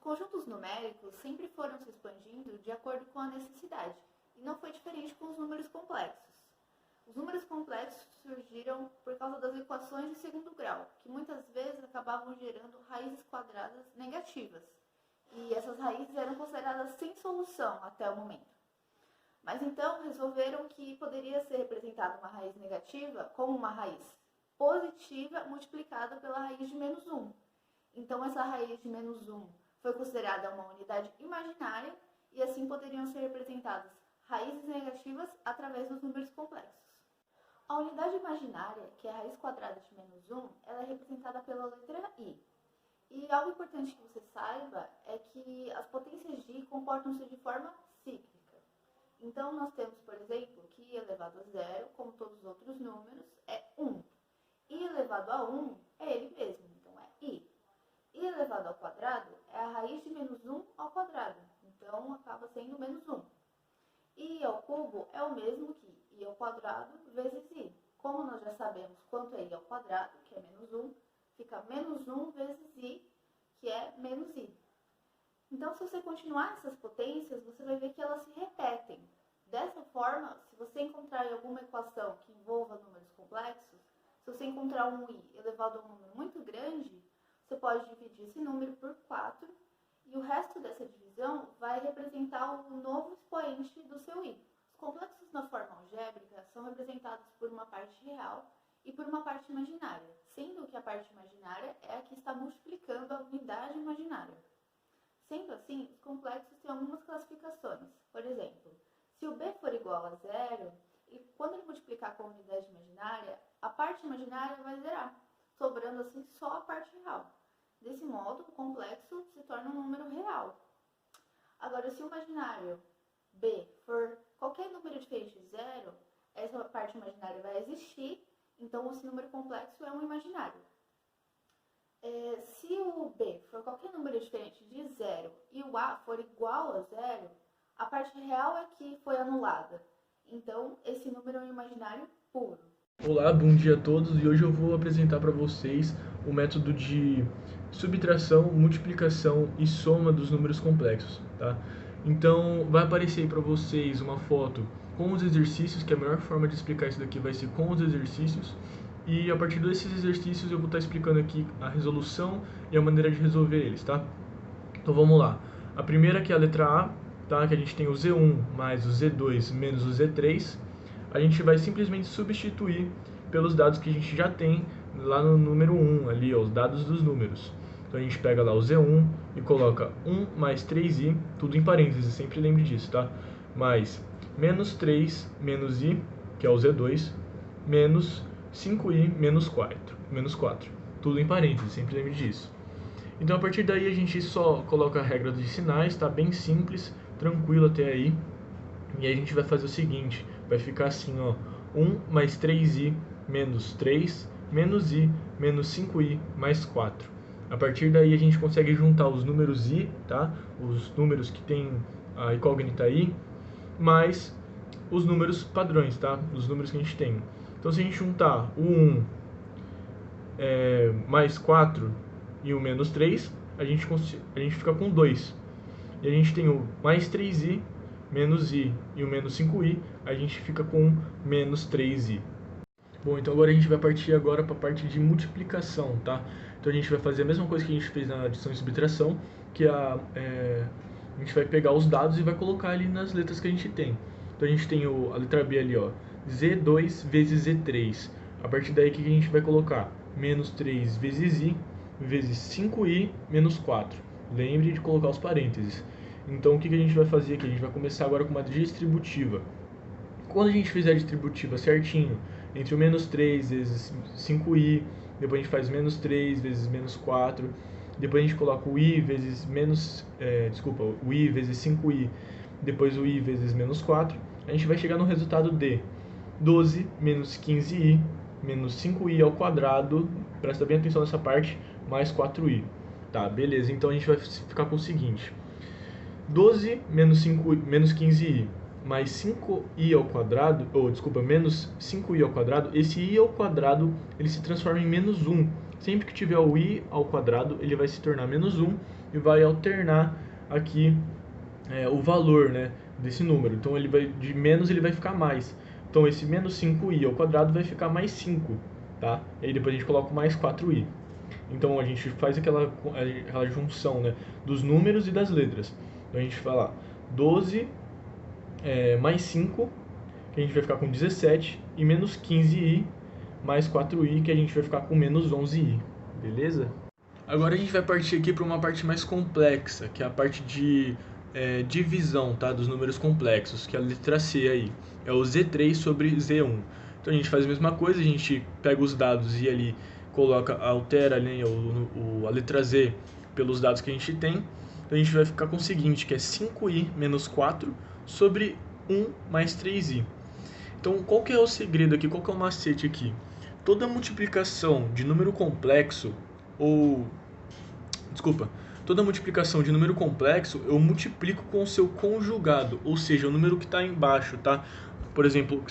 conjuntos numéricos sempre foram se expandindo de acordo com a necessidade, e não foi diferente com os números complexos. Os números complexos surgiram por causa das equações de segundo grau, que muitas vezes acabavam gerando raízes quadradas negativas, e essas raízes eram consideradas sem solução até o momento. Mas então resolveram que poderia ser representada uma raiz negativa como uma raiz positiva multiplicada pela raiz de menos 1. Então essa raiz de menos 1 foi considerada uma unidade imaginária e assim poderiam ser representadas raízes negativas através dos números complexos. A unidade imaginária, que é a raiz quadrada de menos 1, ela é representada pela letra I. E algo importante que você saiba é que as potências de I comportam-se de forma cíclica. Então, nós temos, por exemplo, que I elevado a zero, como todos os outros números, é 1. I elevado a 1 é ele mesmo, então é I. I elevado ao quadrado é a raiz de menos 1 ao quadrado, então acaba sendo menos 1. I ao cubo é o mesmo que I ao quadrado vezes I. Como nós já sabemos quanto é I ao quadrado, que é menos 1, fica menos 1 vezes I, que é menos I. Então, se você continuar essas potências, você vai ver que elas se repetem. Dessa forma, se você encontrar em alguma equação que envolva números complexos, se você encontrar um I elevado a um número muito grande, você pode dividir esse número por 4 e o resto dessa divisão vai representar o novo expoente do seu I. Os complexos na forma algébrica são representados por uma parte real e por uma parte imaginária, sendo que a parte imaginária é a que está multiplicando a unidade imaginária. Sendo assim, os complexos têm algumas classificações. Por exemplo, se o B for igual a zero, e quando ele multiplicar com a unidade imaginária, a parte imaginária vai zerar, sobrando assim só a parte real. Desse modo, o complexo se torna um número real. Agora, se o imaginário B for qualquer número diferente de zero, essa parte imaginária vai existir, então esse número complexo é um imaginário. Se o B for qualquer número diferente de zero e o A for igual a zero, a parte real é que foi anulada. Então, esse número é um imaginário puro. Olá, bom dia a todos, e hoje eu vou apresentar para vocês o método de subtração, multiplicação e soma dos números complexos, tá? Então, vai aparecer aí para vocês uma foto com os exercícios, que a melhor forma de explicar isso daqui vai ser com os exercícios, e a partir desses exercícios eu vou estar explicando aqui a resolução e a maneira de resolver eles, tá? Então vamos lá. A primeira que é a letra A, tá? Que a gente tem o Z1 mais o Z2 menos o Z3. A gente vai simplesmente substituir pelos dados que a gente já tem lá no número 1, ali, ó, os dados dos números. Então a gente pega lá o Z1 e coloca 1 mais 3i, tudo em parênteses, sempre lembre disso, tá? Mais menos 3 menos i, que é o Z2, menos 5i menos 4, tudo em parênteses, sempre lembre disso. Então a partir daí a gente só coloca a regra de sinais, tá? Bem simples, tranquilo até aí. E aí a gente vai fazer o seguinte, vai ficar assim, ó, 1 mais 3i menos 3, menos i, menos 5i, mais 4. A partir daí a gente consegue juntar os números i, tá? Os números que tem a incógnita i, mais os números padrões, tá? Os números que a gente tem. Então se a gente juntar o 1 mais 4 e o menos 3, a gente fica com 2. E a gente tem o mais 3i, menos i e o menos 5i, a gente fica com menos 3i. Bom, então agora a gente vai partir agora para a parte de multiplicação, tá? Então a gente vai fazer a mesma coisa que a gente fez na adição e subtração, que a gente vai pegar os dados e vai colocar ali nas letras que a gente tem. Então a gente tem a letra B ali, ó, Z2 vezes Z3. A partir daí, o que a gente vai colocar? Menos 3 vezes i, vezes 5i menos 4. Lembre de colocar os parênteses. Então, o que a gente vai fazer aqui? A gente vai começar agora com uma distributiva. Quando a gente fizer a distributiva certinho, entre o menos 3 vezes 5i, depois a gente faz menos 3 vezes menos 4, depois a gente coloca o i vezes o i vezes 5i, depois o i vezes menos 4, a gente vai chegar no resultado de 12 menos 15i menos 5i ao quadrado, presta bem atenção nessa parte, mais 4i. Tá, beleza, então a gente vai ficar com o seguinte, 12 menos 15i mais 5i ao quadrado, menos 5i ao quadrado, esse i ao quadrado ele se transforma em menos 1. Sempre que tiver o i ao quadrado, ele vai se tornar menos 1, e vai alternar aqui o valor, né, desse número. Então ele vai de menos, ele vai ficar mais. Então esse menos 5i ao quadrado vai ficar mais 5, tá? E aí depois a gente coloca o mais 4i. Então a gente faz aquela junção, né, dos números e das letras. Então a gente vai lá, 12 mais 5, que a gente vai ficar com 17, e menos 15i mais 4i, que a gente vai ficar com menos 11i. Beleza? Agora a gente vai partir aqui para uma parte mais complexa, que é a parte de divisão, tá, dos números complexos, que é a letra C aí. É o Z3 sobre Z1. Então a gente faz a mesma coisa, a gente pega os dados e ali coloca, altera né, a letra Z pelos dados que a gente tem. Então a gente vai ficar com o seguinte, que é 5i menos 4 sobre 1 mais 3i. Então qual que é o segredo aqui, qual que é o macete aqui? Toda multiplicação de número complexo, ou... Desculpa. Toda multiplicação de número complexo eu multiplico com o seu conjugado, ou seja, o número que está embaixo, tá? Por exemplo,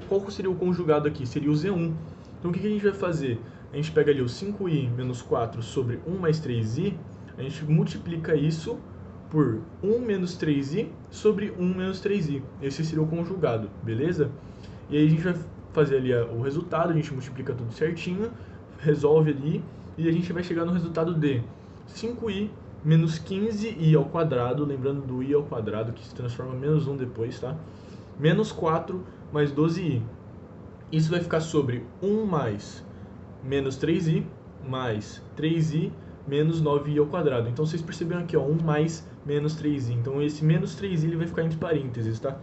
qual seria o conjugado aqui? Seria o Z1. Então o que a gente vai fazer? A gente pega ali o 5i menos 4 sobre 1 mais 3i, a gente multiplica isso por 1 menos 3i sobre 1 menos 3i. Esse seria o conjugado, beleza? E aí a gente vai fazer ali o resultado, a gente multiplica tudo certinho, resolve ali, e a gente vai chegar no resultado de 5i menos 15i ao quadrado, lembrando do i ao quadrado, que se transforma em menos 1 depois, tá? Menos 4 mais 12i. Isso vai ficar sobre 1 mais menos 3i mais 3i menos 9i ao quadrado. Então vocês perceberam aqui, ó, 1 mais menos 3i. Então esse menos 3i ele vai ficar entre parênteses, tá?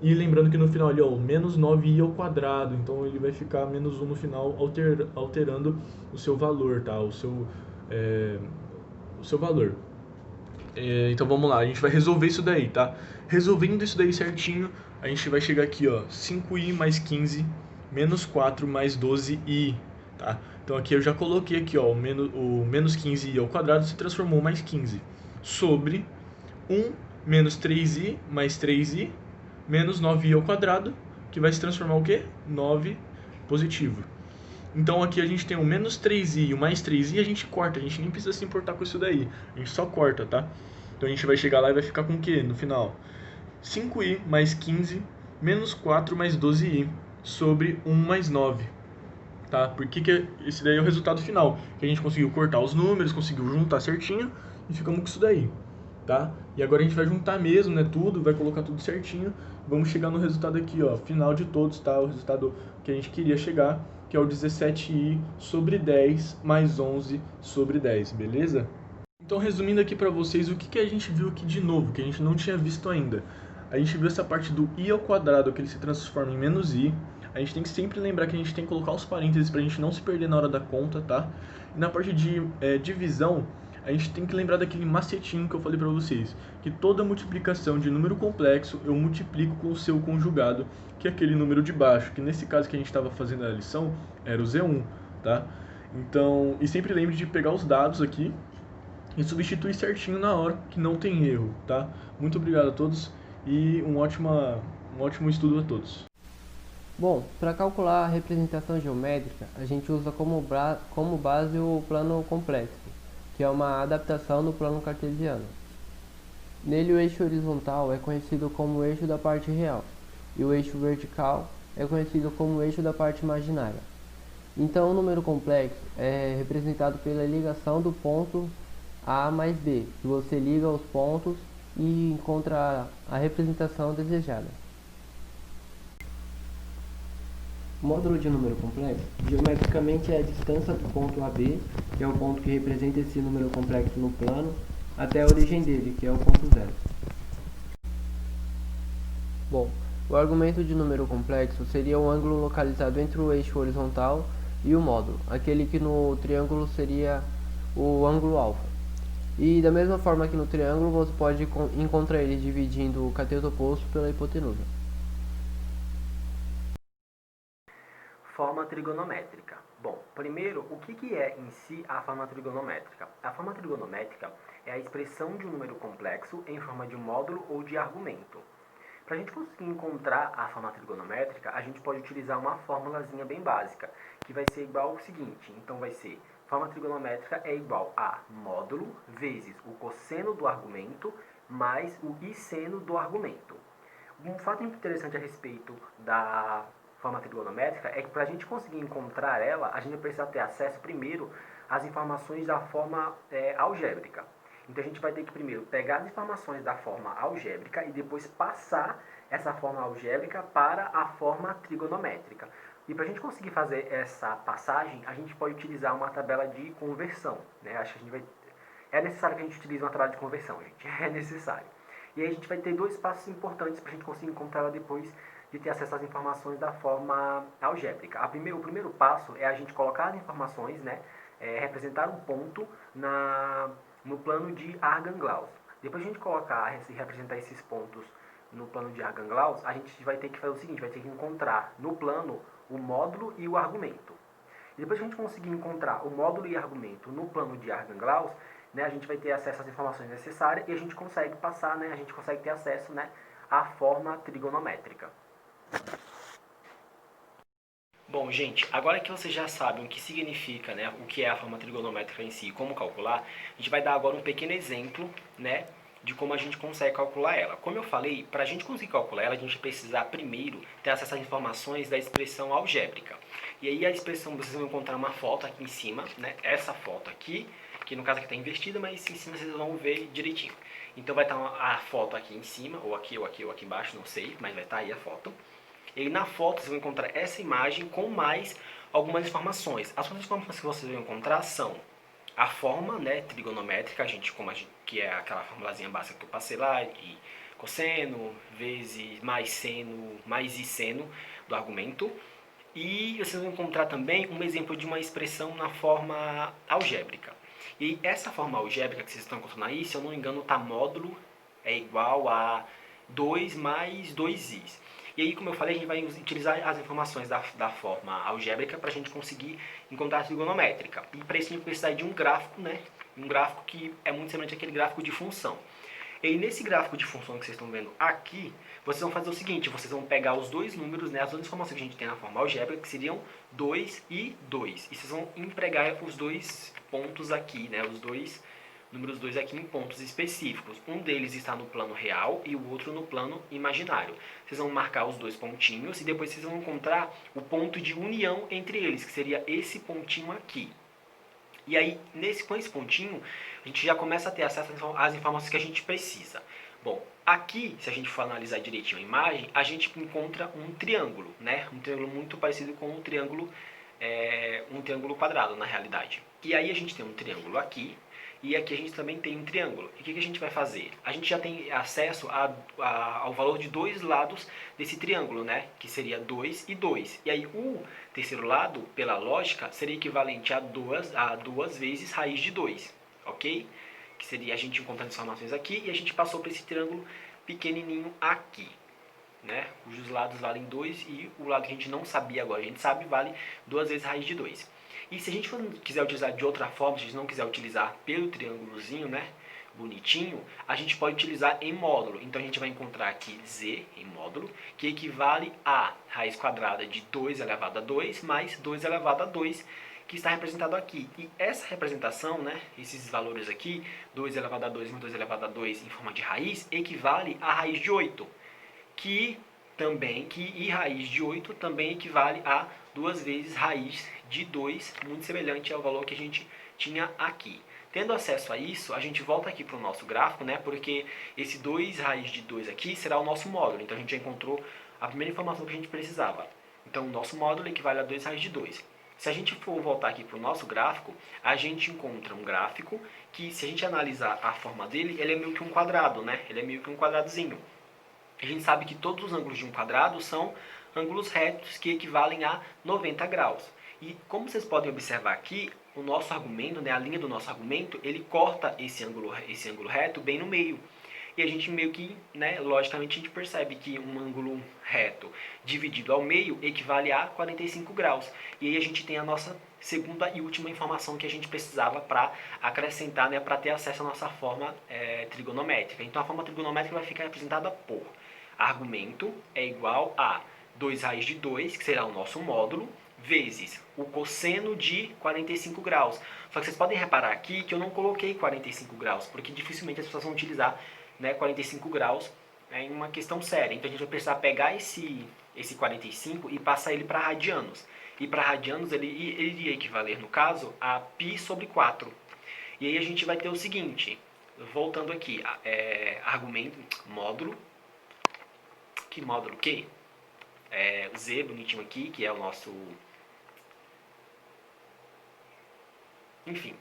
E lembrando que no final ali, ó, menos 9i ao quadrado. Então ele vai ficar menos 1 no final, alterando o seu valor, tá? O seu valor. Então vamos lá, a gente vai resolver isso daí, tá? Resolvendo isso daí certinho, a gente vai chegar aqui, ó, 5i mais 15 menos 4 mais 12i, tá? Então aqui eu já coloquei aqui, ó, o menos 15i ao quadrado se transformou em mais 15 sobre 1 menos 3i mais 3i menos 9i ao quadrado, que vai se transformar o quê? 9 positivo. Então aqui a gente tem o menos 3i e o mais 3i, a gente corta, a gente nem precisa se importar com isso daí. A gente só corta, tá? Então a gente vai chegar lá e vai ficar com o quê no final? 5i mais 15 menos 4 mais 12i sobre 1 mais 9. Tá? Porque esse daí é o resultado final. Que a gente conseguiu cortar os números, conseguiu juntar certinho e ficamos com isso daí. Tá? E agora a gente vai juntar mesmo, né, tudo, vai colocar tudo certinho. Vamos chegar no resultado aqui, ó, final de todos, tá? O resultado que a gente queria chegar, que é o 17i sobre 10 mais 11 sobre 10, beleza? Então, resumindo aqui para vocês, o que a gente viu aqui de novo, que a gente não tinha visto ainda. A gente viu essa parte do i ao quadrado, que ele se transforma em menos i. A gente tem que sempre lembrar que a gente tem que colocar os parênteses para a gente não se perder na hora da conta, tá? E na parte de divisão, a gente tem que lembrar daquele macetinho que eu falei para vocês, que toda multiplicação de número complexo eu multiplico com o seu conjugado, que é aquele número de baixo, que nesse caso que a gente estava fazendo a lição era o Z1, tá? Então, e sempre lembre de pegar os dados aqui e substituir certinho na hora, que não tem erro, tá? Muito obrigado a todos e um ótimo estudo a todos. Bom, para calcular a representação geométrica, a gente usa como base o plano complexo, que é uma adaptação do plano cartesiano. Nele, o eixo horizontal é conhecido como o eixo da parte real, e o eixo vertical é conhecido como o eixo da parte imaginária. Então, o número complexo é representado pela ligação do ponto A mais B, que você liga os pontos e encontra a representação desejada. O módulo de número complexo, geometricamente, é a distância do ponto AB, que é o ponto que representa esse número complexo no plano, até a origem dele, que é o ponto zero. Bom, o argumento de número complexo seria o ângulo localizado entre o eixo horizontal e o módulo, aquele que no triângulo seria o ângulo alfa. E da mesma forma que no triângulo, você pode encontrar ele dividindo o cateto oposto pela hipotenusa. Forma trigonométrica. Bom, primeiro, o que é em si a forma trigonométrica? A forma trigonométrica é a expressão de um número complexo em forma de um módulo ou de argumento. Para a gente conseguir encontrar a forma trigonométrica, a gente pode utilizar uma formulazinha bem básica, que vai ser igual ao seguinte. Então vai ser Forma trigonométrica é igual a módulo vezes o cosseno do argumento mais o seno do argumento. Um fato interessante a respeito da forma trigonométrica é que para a gente conseguir encontrar ela, a gente precisa ter acesso primeiro às informações da forma algébrica. Então a gente vai ter que primeiro pegar as informações da forma algébrica e depois passar essa forma algébrica para a forma trigonométrica. E para a gente conseguir fazer essa passagem, a gente pode utilizar uma tabela de conversão, né? Acho que a gente vai... É necessário que a gente utilize uma tabela de conversão, gente. É necessário. E aí a gente vai ter dois passos importantes para a gente conseguir encontrar ela depois de ter acesso às informações da forma algébrica. O primeiro passo é a gente colocar as informações, né? Representar um ponto no plano de Argand-Gauss. Depois de a gente colocar e representar esses pontos no plano de Argand-Gauss, a gente vai ter que fazer o seguinte, vai ter que encontrar no plano o módulo e o argumento. E depois que a gente conseguir encontrar o módulo e argumento no plano de Argand-Gauss, né, a gente vai ter acesso às informações necessárias e a gente consegue passar, né, a gente consegue ter acesso, né, à forma trigonométrica. Bom, gente, agora que vocês já sabem o que significa, né, o que é a forma trigonométrica em si e como calcular, a gente vai dar agora um pequeno exemplo, né, de como a gente consegue calcular ela. Como eu falei, para a gente conseguir calcular ela, a gente precisa primeiro ter acesso às informações da expressão algébrica. E aí a expressão, vocês vão encontrar uma foto aqui em cima, né, essa foto aqui, que no caso aqui está invertida, mas em cima vocês vão ver direitinho. Então vai estar a foto aqui em cima, ou aqui embaixo, não sei, mas vai estar aí a foto. E na foto vocês vão encontrar essa imagem com mais algumas informações. As outras informações que vocês vão encontrar são a forma, né, trigonométrica, que é aquela formulazinha básica que eu passei lá, e cosseno vezes mais seno, mais e seno do argumento. E vocês vão encontrar também um exemplo de uma expressão na forma algébrica. E essa forma algébrica que vocês estão encontrando aí, se eu não me engano, tá módulo é igual a 2 mais 2i. E aí, como eu falei, a gente vai utilizar as informações da forma algébrica para a gente conseguir encontrar a trigonométrica. E para isso a gente vai precisar de um gráfico, né? Um gráfico que é muito semelhante àquele gráfico de função. E aí, nesse gráfico de função que vocês estão vendo aqui, vocês vão fazer o seguinte, vocês vão pegar os dois números, né, as duas informações que a gente tem na forma algébrica, que seriam 2 e 2. E vocês vão empregar os dois pontos aqui, né, os dois números 2 aqui em pontos específicos. Um deles está no plano real e o outro no plano imaginário. Vocês vão marcar os dois pontinhos e depois vocês vão encontrar o ponto de união entre eles, que seria esse pontinho aqui. E aí, com esse pontinho, a gente já começa a ter acesso às informações que a gente precisa. Bom, aqui, se a gente for analisar direitinho a imagem, a gente encontra um triângulo, né? Um triângulo muito parecido com um triângulo quadrado, na realidade. E aí a gente tem um triângulo aqui, e aqui a gente também tem um triângulo. E o que a gente vai fazer? A gente já tem acesso ao valor de dois lados desse triângulo, né? Que seria 2 e 2. E aí o terceiro lado, pela lógica, seria equivalente a duas vezes raiz de 2. Ok? Que seria a gente encontrando informações aqui e a gente passou para esse triângulo pequenininho aqui, né? Cujos lados valem 2 e o lado que a gente não sabia agora, a gente sabe, vale 2 vezes raiz de 2. E se a gente quiser utilizar de outra forma, se a gente não quiser utilizar pelo triângulozinho, né, bonitinho, a gente pode utilizar em módulo. Então a gente vai encontrar aqui z em módulo, que equivale a raiz quadrada de 2 elevado a 2 mais 2 elevado a 2, que está representado aqui. E essa representação, né, esses valores aqui, 2 elevado a 2 mais 2 elevado a 2 em forma de raiz, equivale a raiz de 8, e raiz de 8 também equivale a 2 vezes raiz de 2, muito semelhante ao valor que a gente tinha aqui. Tendo acesso a isso, a gente volta aqui para o nosso gráfico, né, porque esse 2 raiz de 2 aqui será o nosso módulo. Então a gente já encontrou a primeira informação que a gente precisava. Então o nosso módulo equivale a 2 raiz de 2. Se a gente for voltar aqui para o nosso gráfico, a gente encontra um gráfico que, se a gente analisar a forma dele, ele é meio que um quadrado, né? Ele é meio que um quadradozinho. A gente sabe que todos os ângulos de um quadrado são ângulos retos que equivalem a 90 graus. E como vocês podem observar aqui, o nosso argumento, né, a linha do nosso argumento, ele corta esse ângulo reto bem no meio. E a gente meio que, né, logicamente a gente percebe que um ângulo reto dividido ao meio equivale a 45 graus. E aí a gente tem a nossa segunda e última informação que a gente precisava para acrescentar, né, para ter acesso à nossa forma trigonométrica. Então a forma trigonométrica vai ficar representada por argumento é igual a 2 raiz de 2, que será o nosso módulo, vezes o cosseno de 45 graus. Só que vocês podem reparar aqui que eu não coloquei 45 graus, porque dificilmente as pessoas vão utilizar, né, 45 graus em uma questão séria. Então a gente vai precisar pegar esse 45 e passar ele para radianos. E para radianos ele iria equivaler, no caso, a π sobre 4. E aí a gente vai ter o seguinte, voltando aqui, argumento, módulo. Que módulo que? O Z bonitinho aqui, que é o nosso... Enfim,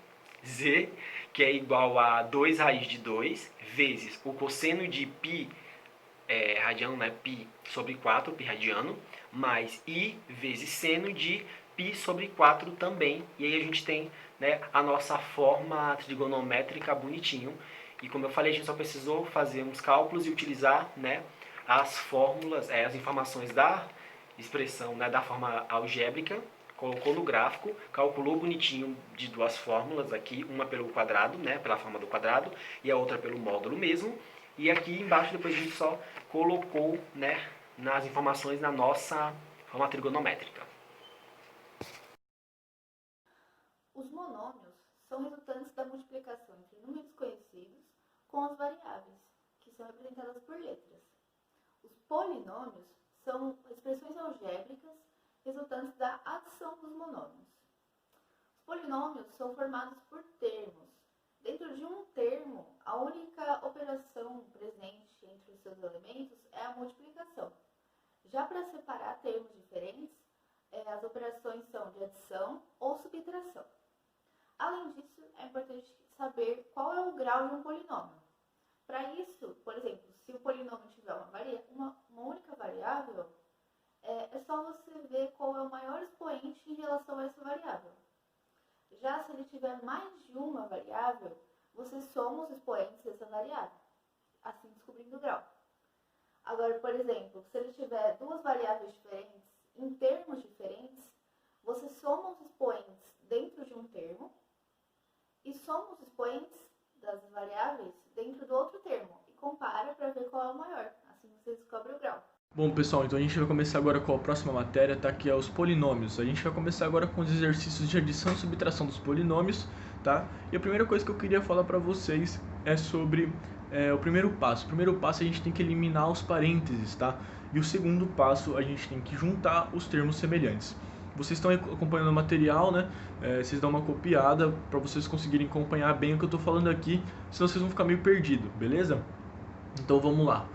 Z, que é igual a 2 raiz de 2, vezes o cosseno de π radiano, né, π sobre 4, π radiano, mais I vezes seno de π sobre 4 também. E aí a gente tem, né, a nossa forma trigonométrica bonitinho. E como eu falei, a gente só precisou fazer uns cálculos e utilizar, né, as fórmulas, as informações da expressão, né, da forma algébrica, colocou no gráfico, calculou bonitinho de duas fórmulas aqui, uma pelo quadrado, né, pela forma do quadrado, e a outra pelo módulo mesmo. E aqui embaixo depois a gente só colocou, né, nas informações na nossa forma trigonométrica. Os monômios são resultantes da multiplicação entre números conhecidos com as variáveis, que são representadas por letras. Os polinômios são expressões algébricas resultantes da adição dos monômios. Os polinômios são formados por termos. Dentro de um termo, a única operação presente entre os seus elementos é a multiplicação. Já para separar termos diferentes, as operações são de adição ou subtração. Além disso, é importante saber qual é o grau de um polinômio. Para isso, por exemplo, se o polinômio tiver uma única variável, é só você ver qual é o maior expoente em relação a essa variável. Já se ele tiver mais de uma variável, você soma os expoentes dessa variável, assim descobrindo o grau. Agora, por exemplo, se ele tiver duas variáveis diferentes, em termos diferentes, você soma os expoentes dentro de um termo e soma os expoentes das variáveis dentro do outro termo e compara para ver qual é o maior. Assim você descobre o grau. Bom, pessoal, então a gente vai começar agora com a próxima matéria, tá? Que é os polinômios. A gente vai começar agora com os exercícios de adição e subtração dos polinômios, tá? E a primeira coisa que eu queria falar para vocês é sobre o primeiro passo. O primeiro passo a gente tem que eliminar os parênteses, tá? E o segundo passo a gente tem que juntar os termos semelhantes. Vocês estão acompanhando o material, né? Vocês dão uma copiada para vocês conseguirem acompanhar bem o que eu estou falando aqui, senão vocês vão ficar meio perdidos, beleza? Então vamos lá.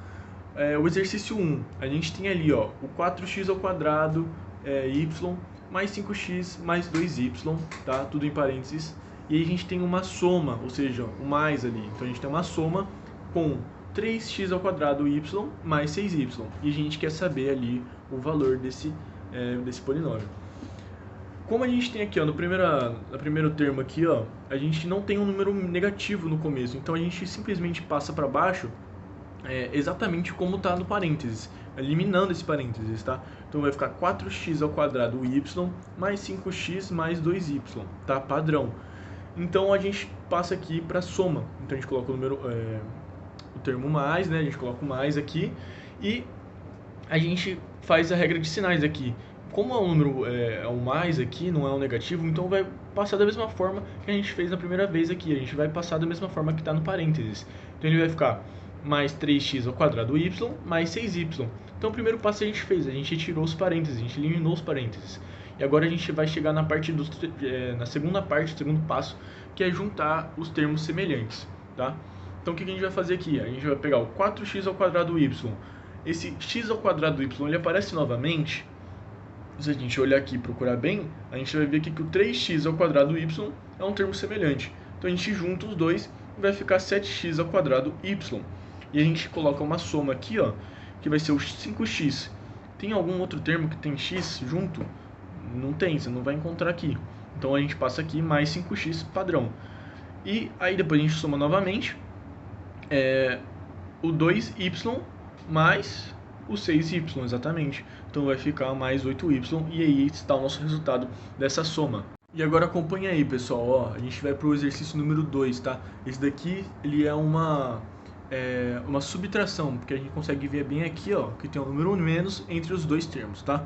O exercício 1, a gente tem ali, ó, o 4x ao quadrado y mais 5x mais 2y, tá? Tudo em parênteses. E aí a gente tem uma soma, ou seja, o mais ali. Então a gente tem uma soma com 3x ao quadrado y mais 6y. E a gente quer saber ali o valor desse polinômio. Como a gente tem aqui, ó, no primeiro termo aqui, ó, a gente não tem um número negativo no começo. Então a gente simplesmente passa para baixo exatamente como está no parênteses, eliminando esse parênteses, tá? Então vai ficar 4x ao quadrado y mais 5x mais 2y, tá? Padrão. Então a gente passa aqui para soma. Então a gente coloca o termo mais, né? A gente coloca o mais aqui e a gente faz a regra de sinais aqui. Como é um número é um mais aqui, não é um negativo, então vai passar da mesma forma que a gente fez na primeira vez aqui. A gente vai passar da mesma forma que está no parênteses. Então ele vai ficar mais 3x ao quadrado y mais 6y. Então o primeiro passo a gente fez, a gente retirou os parênteses, a gente eliminou os parênteses. E agora a gente vai chegar na parte na segunda parte, o segundo passo, que é juntar os termos semelhantes, tá? Então o que a gente vai fazer aqui? A gente vai pegar o 4x ao quadrado y. Esse x ao quadrado y, ele aparece novamente. Se a gente olhar aqui e procurar bem, a gente vai ver aqui que o 3x ao quadrado y é um termo semelhante. Então a gente junta os dois e vai ficar 7x ao quadrado y. E a gente coloca uma soma aqui, ó, que vai ser o 5x. Tem algum outro termo que tem x junto? Não tem, você não vai encontrar aqui. Então a gente passa aqui mais 5x padrão. E aí depois a gente soma novamente o 2y mais o 6y, exatamente. Então vai ficar mais 8y e aí está o nosso resultado dessa soma. E agora acompanha aí, pessoal, ó, a gente vai para o exercício número 2, tá? Esse daqui, ele é uma subtração, porque a gente consegue ver bem aqui, ó, que tem um número menos entre os dois termos, tá?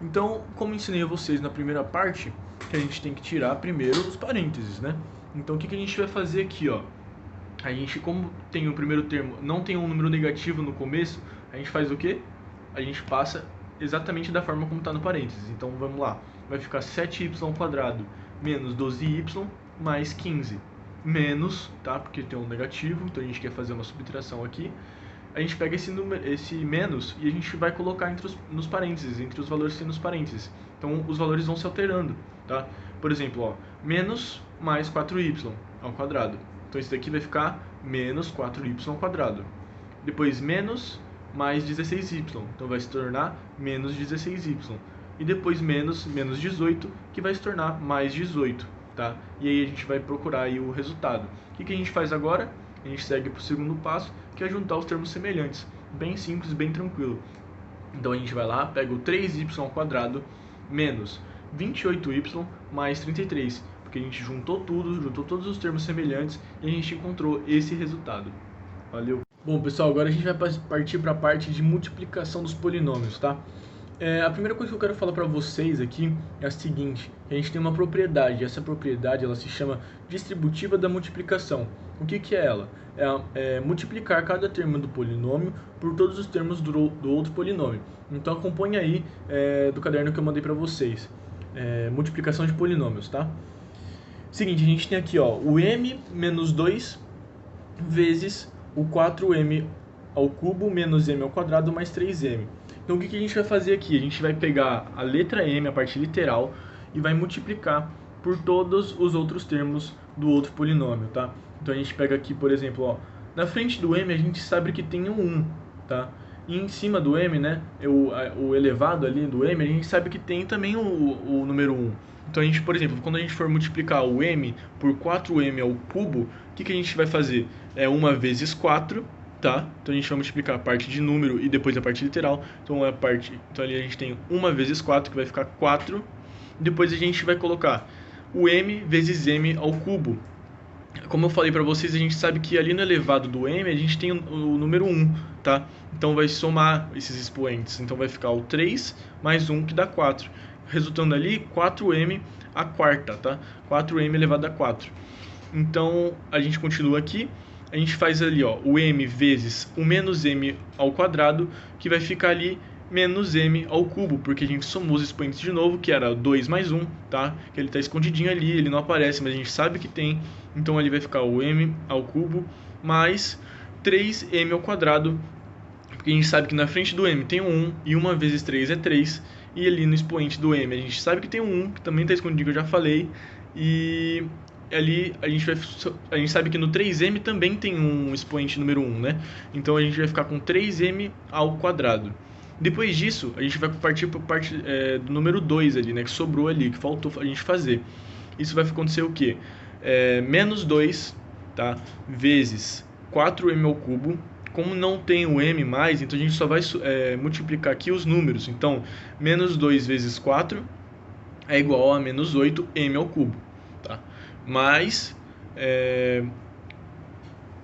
Então, como ensinei a vocês na primeira parte, que a gente tem que tirar primeiro os parênteses, né? Então, o que a gente vai fazer aqui, ó? A gente, como tem o primeiro termo, não tem um número negativo no começo, a gente faz o quê? A gente passa exatamente da forma como está no parênteses. Então, vamos lá. Vai ficar 7y² menos 12y mais 15. Menos, tá? Porque tem um negativo, então a gente quer fazer uma subtração aqui. A gente pega esse número, esse menos, e a gente vai colocar nos parênteses, entre os valores que tem nos parênteses. Então, os valores vão se alterando, tá? Por exemplo, ó, menos mais 4y ao quadrado. Então, esse daqui vai ficar menos 4y². Depois, menos mais 16y. Então, vai se tornar menos 16y. E depois, menos 18, que vai se tornar mais 18, tá? E aí, a gente vai procurar aí o resultado. O que a gente faz agora? A gente segue para o segundo passo, que é juntar os termos semelhantes. Bem simples, bem tranquilo. Então, a gente vai lá, pega o 3y² menos 28y mais 33. Porque a gente juntou tudo, juntou todos os termos semelhantes e a gente encontrou esse resultado. Valeu! Bom, pessoal, agora a gente vai partir para a parte de multiplicação dos polinômios, tá? A primeira coisa que eu quero falar para vocês aqui é a seguinte: a gente tem uma propriedade, essa propriedade ela se chama distributiva da multiplicação. O que é ela? É multiplicar cada termo do polinômio por todos os termos do outro polinômio. Então acompanha aí do caderno que eu mandei para vocês. Multiplicação de polinômios, tá? Seguinte, a gente tem aqui, ó, o m menos 2 vezes o 4m ao cubo menos m ao quadrado mais 3m. Então, o que a gente vai fazer aqui? A gente vai pegar a letra m, a parte literal, e vai multiplicar por todos os outros termos do outro polinômio, tá? Então, a gente pega aqui, por exemplo, ó, na frente do m a gente sabe que tem um 1, tá? E em cima do m, né, o elevado ali do m, a gente sabe que tem também o número 1. Então, a gente, por exemplo, quando a gente for multiplicar o m por 4m ao cubo, o que a gente vai fazer? É 1 vezes 4, tá? Então, a gente vai multiplicar a parte de número e depois a parte literal. Então, ali a gente tem 1 vezes 4, que vai ficar 4. Depois, a gente vai colocar o m vezes m ao cubo. Como eu falei para vocês, a gente sabe que ali no elevado do m, a gente tem o número 1, tá? Então, vai somar esses expoentes. Então, vai ficar o 3 mais 1, que dá 4. Resultando ali 4m à quarta, tá? 4m elevado a 4. Então, a gente continua aqui. A gente faz ali, ó, o m vezes o menos m ao quadrado, que vai ficar ali menos m ao cubo, porque a gente somou os expoentes de novo, que era 2 mais 1, tá? Que ele está escondidinho ali, ele não aparece, mas a gente sabe que tem. Então, ali vai ficar o m ao cubo mais 3m ao quadrado, porque a gente sabe que na frente do m tem um 1, e 1 vezes 3 é 3, e ali no expoente do m a gente sabe que tem um 1, que também está escondido, que eu já falei, e ali a gente sabe que no 3m também tem um expoente número 1, né? Então a gente vai ficar com 3m ao quadrado. Depois disso, a gente vai partir para a parte do número 2 ali, né? Que sobrou ali, que faltou a gente fazer. Isso vai acontecer o quê? Menos 2, tá? Vezes 4m ao cubo. Como não tem o m mais, então a gente só vai multiplicar aqui os números. Então, menos 2 vezes 4 é igual a menos 8m ao cubo, tá? Mais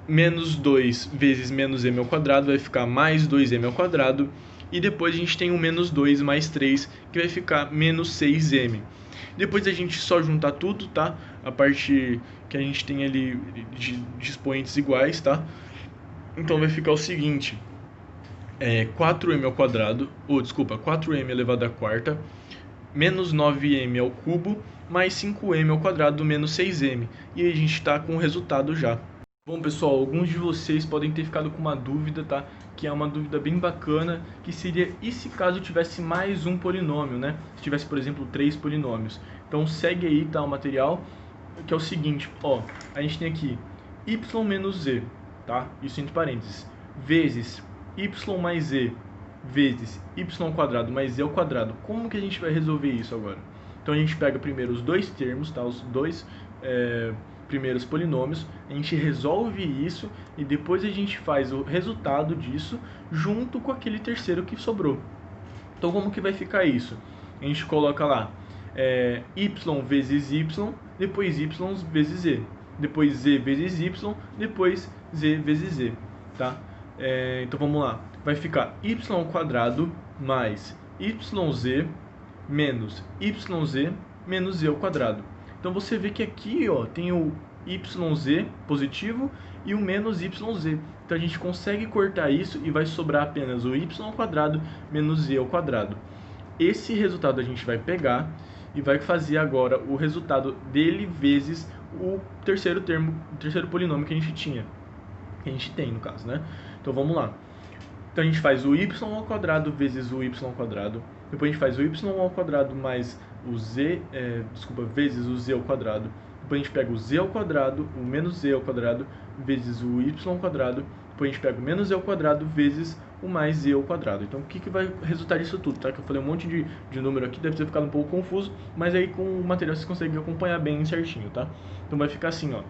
menos 2 vezes menos m ao quadrado vai ficar mais 2m ao quadrado. E depois a gente tem o menos 2 mais 3, que vai ficar menos 6m. Depois a gente só juntar tudo, tá? A parte que a gente tem ali de expoentes iguais, tá? Então vai ficar o seguinte, 4m ao quadrado, 4m elevado à quarta, menos 9m ao cubo, mais 5m ao quadrado menos 6m. E aí a gente está com o resultado já. Bom, pessoal, alguns de vocês podem ter ficado com uma dúvida, tá? Que é uma dúvida bem bacana, que seria, e se caso tivesse mais um polinômio, né? Se tivesse, por exemplo, 3 polinômios. Então segue aí, tá, o material, que é o seguinte, ó, a gente tem aqui y menos z, tá? Isso entre parênteses, vezes y mais z, vezes y² mais z ao quadrado. Como que a gente vai resolver isso agora? Então a gente pega primeiro os dois termos, tá? Os dois primeiros polinômios, a gente resolve isso e depois a gente faz o resultado disso junto com aquele terceiro que sobrou. Então como que vai ficar isso? A gente coloca lá y vezes y, depois y vezes z, depois z vezes y, depois z vezes z, tá? Então vamos lá, vai ficar y² mais yz menos yz menos z ao quadrado. Então você vê que aqui, ó, tem o yz positivo e o menos yz. Então a gente consegue cortar isso e vai sobrar apenas o y ao quadrado menos z ao quadrado. Esse resultado a gente vai pegar e vai fazer agora o resultado dele vezes o terceiro polinômio que a gente tinha. Que a gente tem, no caso, né? Então vamos lá. Então a gente faz o y ao quadrado vezes o y ao quadrado. Depois a gente faz o y ao quadrado mais o z, vezes o z ao quadrado. Depois a gente pega o z ao quadrado, o menos z ao quadrado, vezes o y ao quadrado. Depois a gente pega o menos z ao quadrado vezes o mais z ao quadrado. Então o que vai resultar disso tudo, tá? Que eu falei um monte de número aqui, deve ter ficado um pouco confuso, mas aí com o material você consegue acompanhar bem certinho, tá? Então vai ficar assim, ó,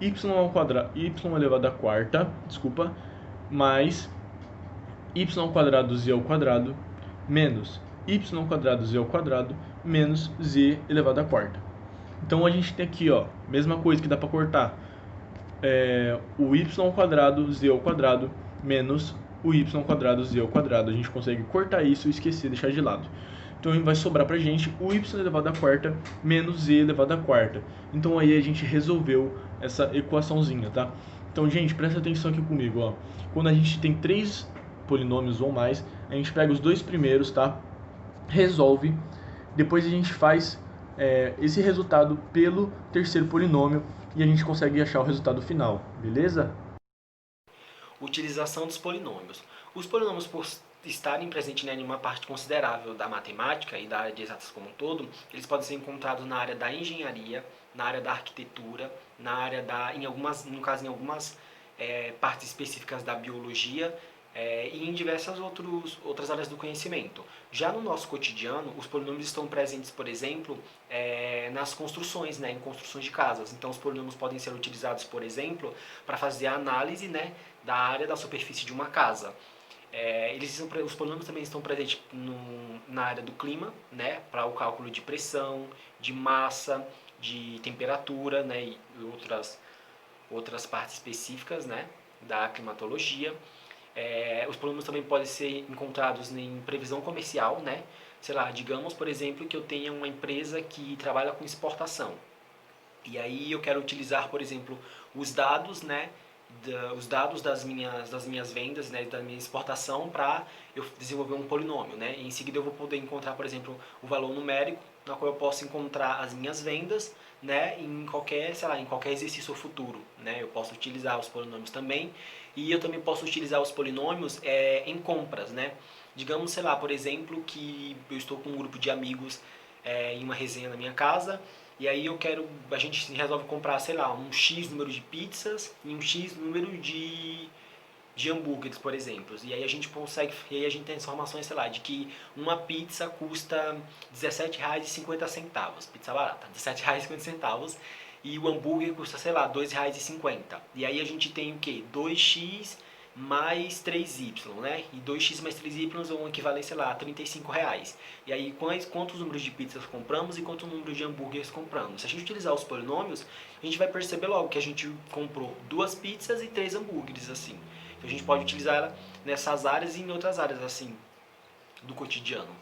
y ao quadrado, y elevado à quarta, mais y ao quadrado z ao quadrado, menos y ao quadrado z ao quadrado, menos z elevado à quarta. Então a gente tem aqui, ó, mesma coisa que dá para cortar, o y ao quadrado z ao quadrado, menos o y ao quadrado z ao quadrado. A gente consegue cortar isso e esquecer, deixar de lado. Então vai sobrar pra gente o y elevado à quarta menos z elevado à quarta. Então aí a gente resolveu essa equaçãozinha, tá? Então, gente, presta atenção aqui comigo, ó. Quando a gente tem 3 polinômios ou mais, a gente pega os 2 primeiros, tá? Resolve. Depois a gente faz esse resultado pelo terceiro polinômio e a gente consegue achar o resultado final, beleza? Utilização dos polinômios. Os polinômios, por estarem presentes em uma parte considerável da matemática e da área de exatas como um todo, eles podem ser encontrados na área da engenharia, na área da arquitetura, na área em algumas partes específicas da biologia, e em diversas outras áreas do conhecimento. Já no nosso cotidiano, os polinômios estão presentes, por exemplo, nas construções, né, em construções de casas. Então, os polinômios podem ser utilizados, por exemplo, para fazer a análise, né, da área da superfície de uma casa. Os polinômios também estão presentes na área do clima, né, para o cálculo de pressão, de massa, de temperatura, né, e outras partes específicas, né, da climatologia. Os polinômios também podem ser encontrados em previsão comercial, né? Sei lá, digamos, por exemplo, que eu tenha uma empresa que trabalha com exportação. E aí eu quero utilizar, por exemplo, os dados, né? Os dados das minhas vendas, né, da minha exportação, para eu desenvolver um polinômio, né? E em seguida eu vou poder encontrar, por exemplo, o valor numérico, na qual eu posso encontrar as minhas vendas, né, em qualquer exercício futuro, né? Eu posso utilizar os polinômios também, e eu também posso utilizar os polinômios em compras, né? Digamos, sei lá, por exemplo, que eu estou com um grupo de amigos em uma resenha na minha casa, e aí a gente resolve comprar, sei lá, um X número de pizzas e um X número de hambúrgueres, por exemplo. E aí a gente tem informações, sei lá, de que uma pizza custa R$17,50, pizza barata, R$17,50, e o hambúrguer custa, sei lá, R$2,50. E aí a gente tem o quê? 2x mais 3y, né? E 2x mais 3y vão equivaler, sei lá, a R$35. E aí quantos números de pizzas compramos e quantos números de hambúrgueres compramos? Se a gente utilizar os polinômios, a gente vai perceber logo que a gente comprou 2 pizzas e 3 hambúrgueres, assim. Então a gente pode utilizar ela nessas áreas e em outras áreas, assim, do cotidiano.